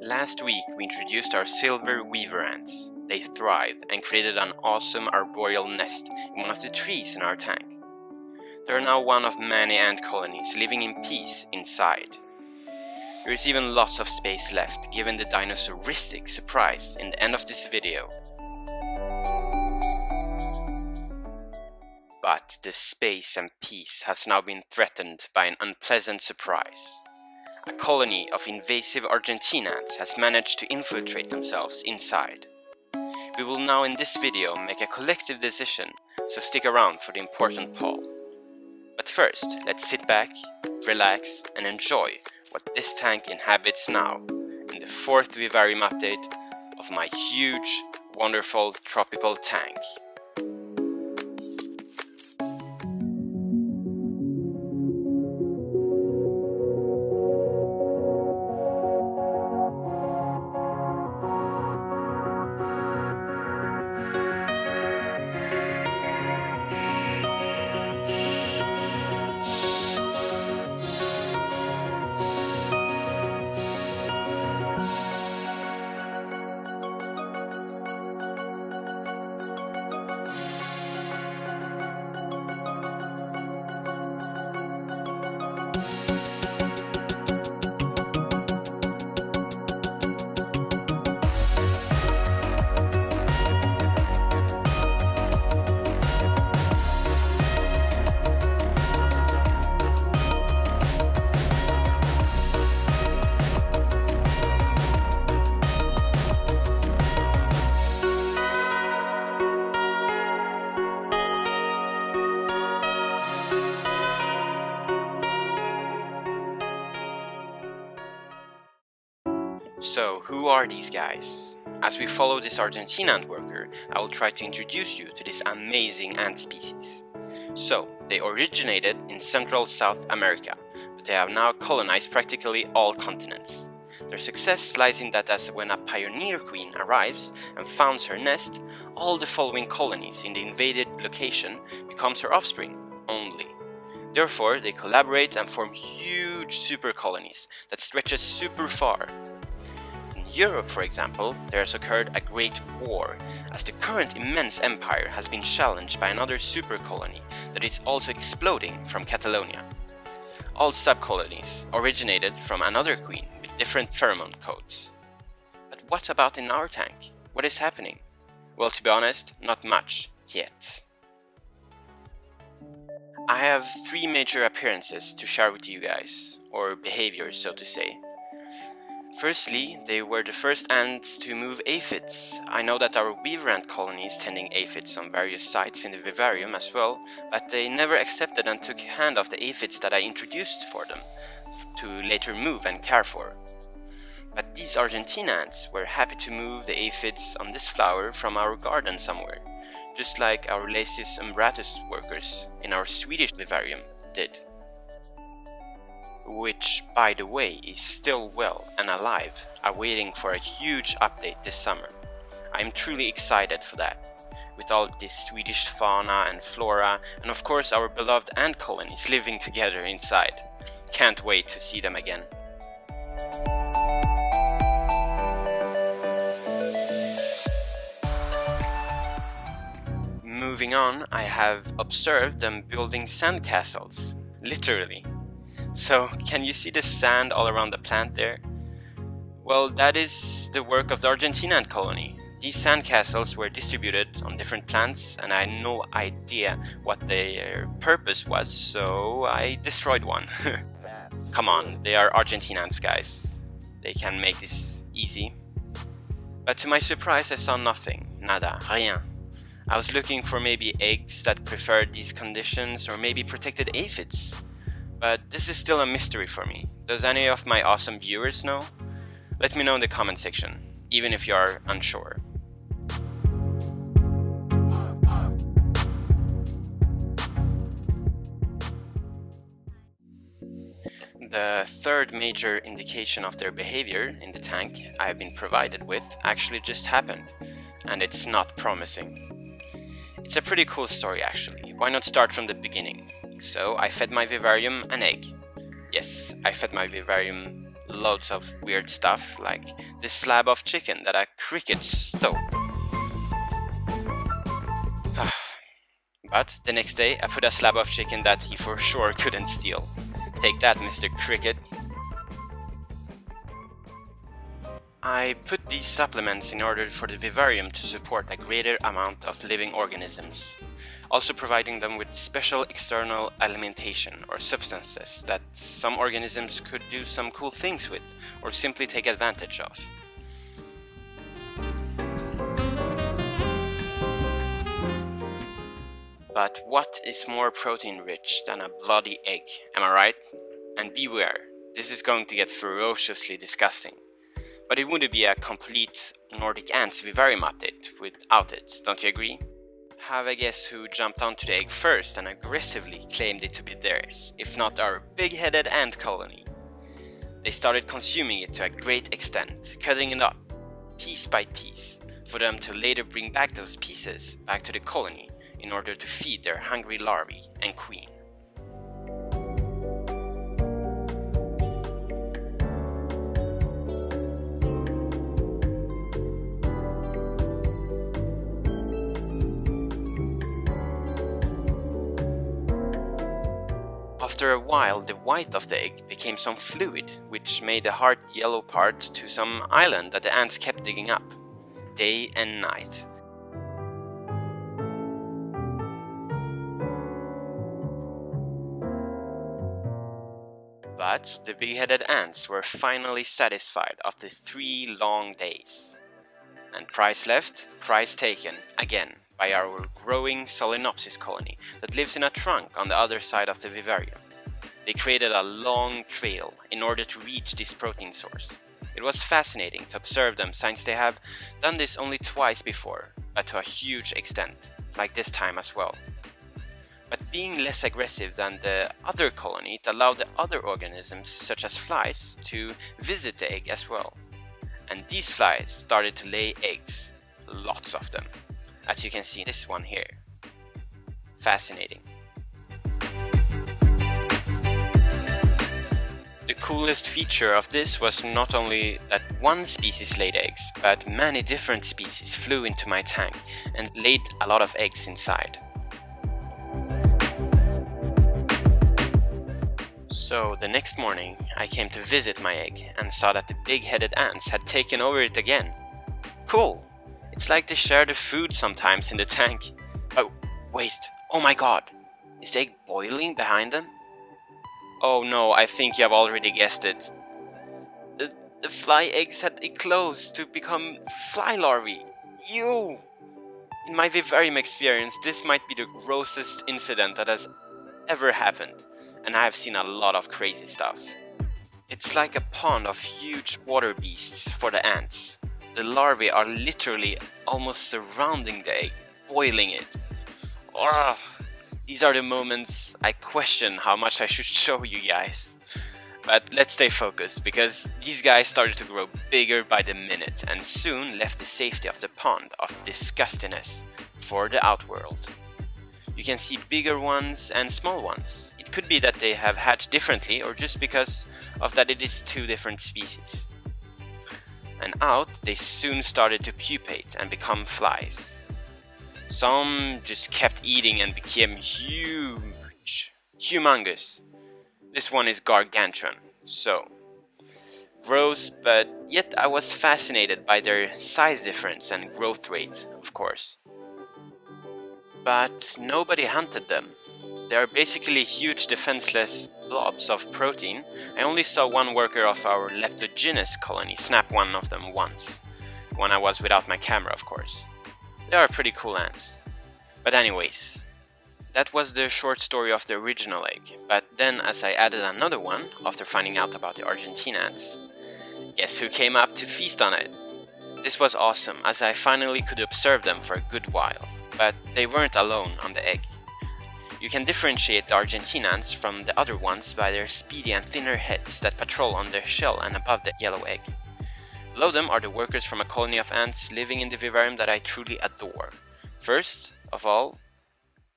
Last week we introduced our silver weaver ants. They thrived and created an awesome arboreal nest in one of the trees in our tank. They are now one of many ant colonies living in peace inside. There is even lots of space left given the dinosauristic surprise in the end of this video. But the space and peace has now been threatened by an unpleasant surprise. A colony of invasive Argentine ants has managed to infiltrate themselves inside. We will now in this video make a collective decision, so stick around for the important poll. But first, let's sit back, relax and enjoy what this tank inhabits now in the 4th vivarium update of my huge, wonderful tropical tank. So, who are these guys? As we follow this Argentine ant worker, I will try to introduce you to this amazing ant species. So, they originated in Central South America, but they have now colonized practically all continents. Their success lies in that as when a pioneer queen arrives and founds her nest, all the following colonies in the invaded location becomes her offspring only. Therefore, they collaborate and form huge super colonies that stretches super far. In Europe, for example, there has occurred a great war, as the current immense empire has been challenged by another super colony that is also exploding from Catalonia. All sub-colonies originated from another queen with different pheromone codes. But what about in our tank? What is happening? Well, to be honest, not much yet. I have 3 major appearances to share with you guys, or behaviors so to say. Firstly, they were the first ants to move aphids. I know that our weaver ant colony is tending aphids on various sites in the vivarium as well, but they never accepted and took hand of the aphids that I introduced for them, to later move and care for. But these Argentine ants were happy to move the aphids on this flower from our garden somewhere, just like our Lasis umbratus workers in our Swedish vivarium did. Which, by the way, is still well and alive, awaiting for a huge update this summer. I am truly excited for that, with all this Swedish fauna and flora, and of course our beloved ant colonies living together inside. Can't wait to see them again. Moving on, I have observed them building sandcastles, literally. So, can you see the sand all around the plant there? Well, that is the work of the Argentine ant colony. These sandcastles were distributed on different plants and I had no idea what their purpose was, so I destroyed one. Come on, they are Argentine ants, guys. They can make this easy. But to my surprise, I saw nothing. Nada, rien. I was looking for maybe eggs that preferred these conditions or maybe protected aphids. But this is still a mystery for me. Does any of my awesome viewers know? Let me know in the comment section, even if you are unsure. The third major indication of their behavior in the tank I have been provided with actually just happened, and it's not promising. It's a pretty cool story actually. Why not start from the beginning? So I fed my vivarium an egg. Yes, I fed my vivarium loads of weird stuff, like this slab of chicken that a cricket stole. But the next day I put a slab of chicken that he for sure couldn't steal. Take that, Mr. Cricket. I put these supplements in order for the vivarium to support a greater amount of living organisms, also providing them with special external alimentation or substances that some organisms could do some cool things with or simply take advantage of. But what is more protein rich than a bloody egg, am I right? And beware, this is going to get ferociously disgusting. But it wouldn't be a complete Nordic Ants vivarium update without it, don't you agree? Have a guess who jumped onto the egg first and aggressively claimed it to be theirs, if not our big-headed ant colony. They started consuming it to a great extent, cutting it up, piece by piece, for them to later bring back those pieces back to the colony in order to feed their hungry larvae and queen. After a while, the white of the egg became some fluid, which made the hard yellow part to some island that the ants kept digging up, day and night. But the big-headed ants were finally satisfied after 3 long days. And prize left, prize taken, again, by our growing Solenopsis colony that lives in a trunk on the other side of the vivarium. They created a long trail in order to reach this protein source. It was fascinating to observe them since they have done this only twice before, but to a huge extent, like this time as well. But being less aggressive than the other colony, it allowed the other organisms, such as flies, to visit the egg as well. And these flies started to lay eggs, lots of them, as you can see in this one here. Fascinating. The coolest feature of this was not only that one species laid eggs, but many different species flew into my tank and laid a lot of eggs inside. So the next morning I came to visit my egg and saw that the big-headed ants had taken over it again. Cool! It's like they share the food sometimes in the tank. Oh, wait, oh my god! Is the egg boiling behind them? Oh no, I think you have already guessed it. The fly eggs had eclosed to become fly larvae. Ew! In my vivarium experience, this might be the grossest incident that has ever happened, and I have seen a lot of crazy stuff. It's like a pond of huge water beasts for the ants. The larvae are literally almost surrounding the egg, boiling it. Ugh. These are the moments I question how much I should show you guys. But let's stay focused, because these guys started to grow bigger by the minute and soon left the safety of the pond of disgustiness for the outworld. You can see bigger ones and small ones. It could be that they have hatched differently, or just because of that it is 2 different species. And out they soon started to pupate and become flies. Some just kept eating and became huge. Humongous. This one is gargantuan, so gross, but yet I was fascinated by their size difference and growth rate, of course. But nobody hunted them. They are basically huge defenseless blobs of protein. I only saw one worker of our leptogenous colony snap one of them once, when I was without my camera, of course. They are pretty cool ants. But anyways, that was the short story of the original egg, but then as I added another one after finding out about the Argentine ants, guess who came up to feast on it? This was awesome, as I finally could observe them for a good while, but they weren't alone on the egg. You can differentiate the Argentine ants from the other ones by their speedy and thinner heads that patrol on their shell and above the yellow egg. Below them are the workers from a colony of ants living in the vivarium that I truly adore. First of all,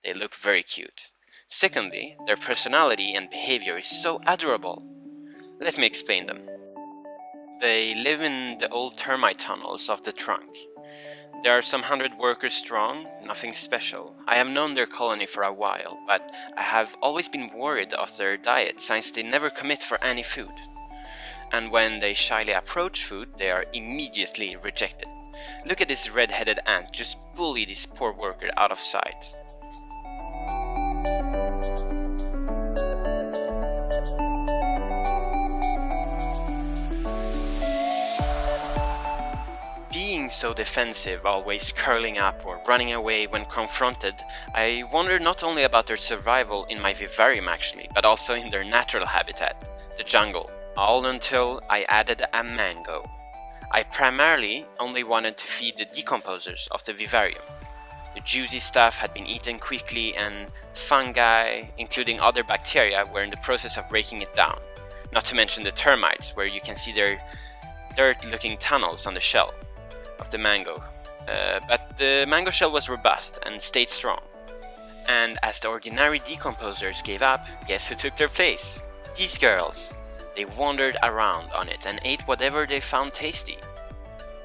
they look very cute. Secondly, their personality and behavior is so adorable. Let me explain them. They live in the old termite tunnels of the trunk. There are some 100 workers strong, nothing special. I have known their colony for a while, but I have always been worried of their diet since they never commit for any food. And when they shyly approach food, they are immediately rejected. Look at this red-headed ant just bully this poor worker out of sight. Being so defensive, always curling up or running away when confronted, I wonder not only about their survival in my vivarium actually, but also in their natural habitat, the jungle. All until I added a mango. I primarily only wanted to feed the decomposers of the vivarium. The juicy stuff had been eaten quickly and fungi, including other bacteria, were in the process of breaking it down. Not to mention the termites, where you can see their dirt-looking tunnels on the shell of the mango. But the mango shell was robust and stayed strong. And as the ordinary decomposers gave up, guess who took their place? These girls. They wandered around on it and ate whatever they found tasty.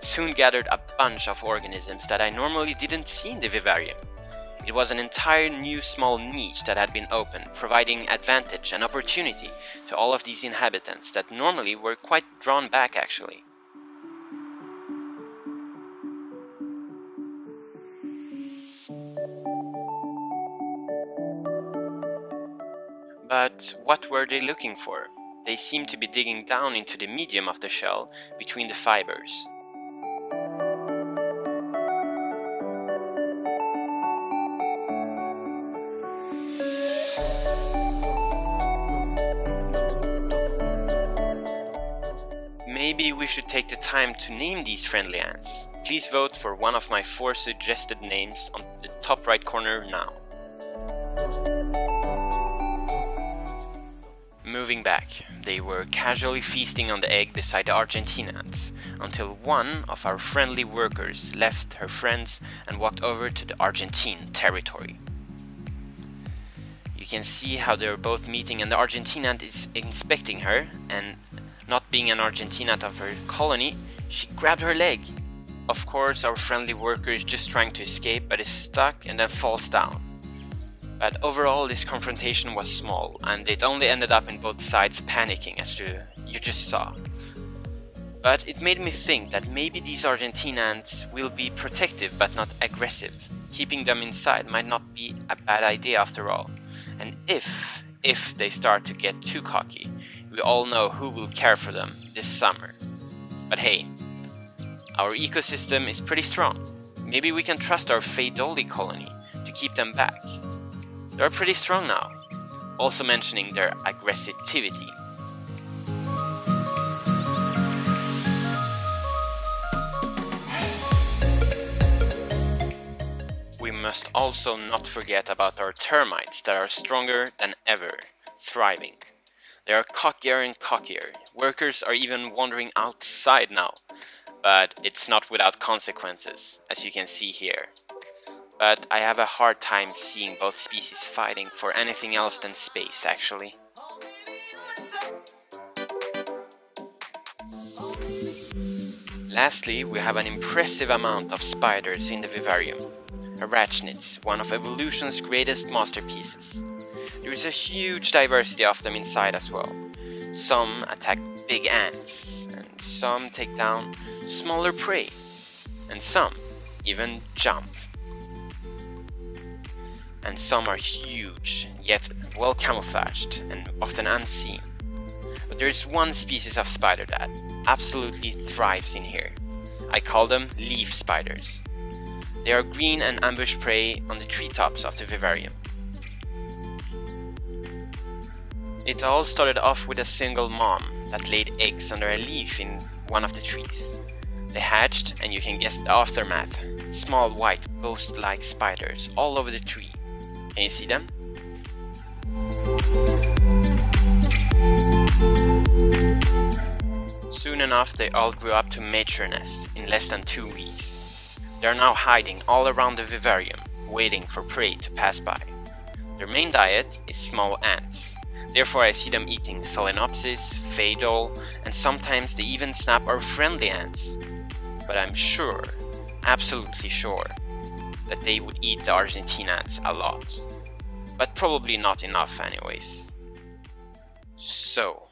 Soon gathered a bunch of organisms that I normally didn't see in the vivarium. It was an entire new small niche that had been opened, providing advantage and opportunity to all of these inhabitants that normally were quite drawn back actually. But what were they looking for? They seemed to be digging down into the medium of the shell between the fibers. Maybe we should take the time to name these friendly ants. Please vote for one of my 4 suggested names on the top right corner now. Moving back, they were casually feasting on the egg beside the Argentine ants, until one of our friendly workers left her friends and walked over to the Argentine territory. You can see how they're both meeting, and the Argentine ant is inspecting her, and not being an Argentine ant of her colony, she grabbed her leg. Of course, our friendly worker is just trying to escape, but is stuck and then falls down. But overall, this confrontation was small, and it only ended up in both sides panicking, as you just saw. But it made me think that maybe these Argentine ants will be protective but not aggressive. Keeping them inside might not be a bad idea after all. And if they start to get too cocky, we all know who will care for them this summer. But hey, our ecosystem is pretty strong. Maybe we can trust our Predatory colony to keep them back. They're pretty strong now, also mentioning their aggressivity. We must also not forget about our termites that are stronger than ever, thriving. They are cockier and cockier. Workers are even wandering outside now, but it's not without consequences, as you can see here. But I have a hard time seeing both species fighting for anything else than space, actually. Lastly, we have an impressive amount of spiders in the vivarium. Arachnids, one of evolution's greatest masterpieces. There is a huge diversity of them inside as well. Some attack big ants, and some take down smaller prey, and some even jump. And some are huge, yet well camouflaged and often unseen. But there is one species of spider that absolutely thrives in here. I call them leaf spiders. They are green and ambush prey on the treetops of the vivarium. It all started off with a single mom that laid eggs under a leaf in one of the trees. They hatched, and you can guess the aftermath. Small white ghost-like spiders all over the tree. Can you see them? Soon enough, they all grew up to matureness in less than 2 weeks. They are now hiding all around the vivarium, waiting for prey to pass by. Their main diet is small ants. Therefore I see them eating Solenopsis, Phaedol, and sometimes they even snap our friendly ants. But I'm sure, absolutely sure, that they would eat the Argentine ants a lot. But probably not enough anyways. So,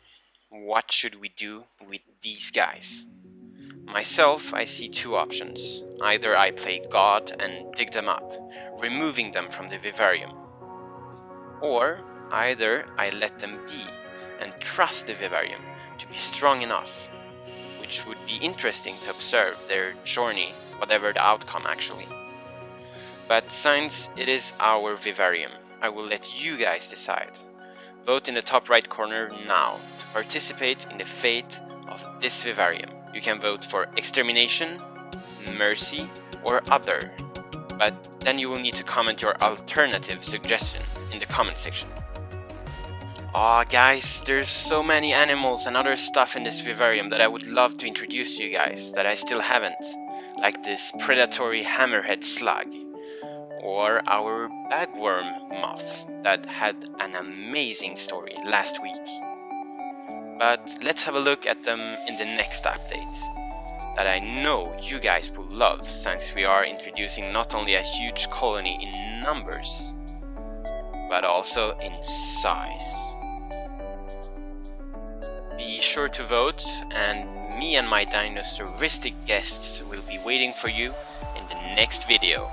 what should we do with these guys? Myself, I see two options. Either I play God and dig them up, removing them from the vivarium. Or either I let them be and trust the vivarium to be strong enough, which would be interesting to observe their journey, whatever the outcome actually. But since it is our vivarium, I will let you guys decide. Vote in the top right corner now to participate in the fate of this vivarium. You can vote for extermination, mercy, or other, but then you will need to comment your alternative suggestion in the comment section. Aw guys, there's so many animals and other stuff in this vivarium that I would love to introduce to you guys that I still haven't, like this predatory hammerhead slug, or our bagworm moth that had an amazing story last week. But let's have a look at them in the next update, that I know you guys will love, since we are introducing not only a huge colony in numbers, but also in size. Be sure to vote, and me and my dinosauristic guests will be waiting for you in the next video.